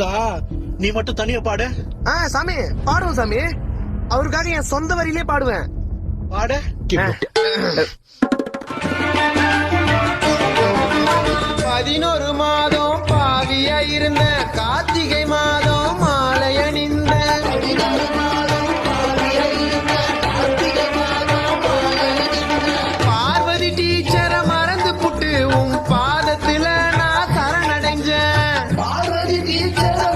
இருக்கா, நீ மட்டும் தனியா பாடு. சாமி பாடுவோம் சாமி, அவருக்காக என் சொந்த வரியிலே பாடுவேன். பாட 11 மாதம் பாவியா இருந்த கார்த்திகை மாதம் மாலை அணிந்த பார்வதி டீச்சரை மறந்து புட்டு உன் பாதத்துல நான் சரணடைஞ்சேன். பார்வதி டீச்சரை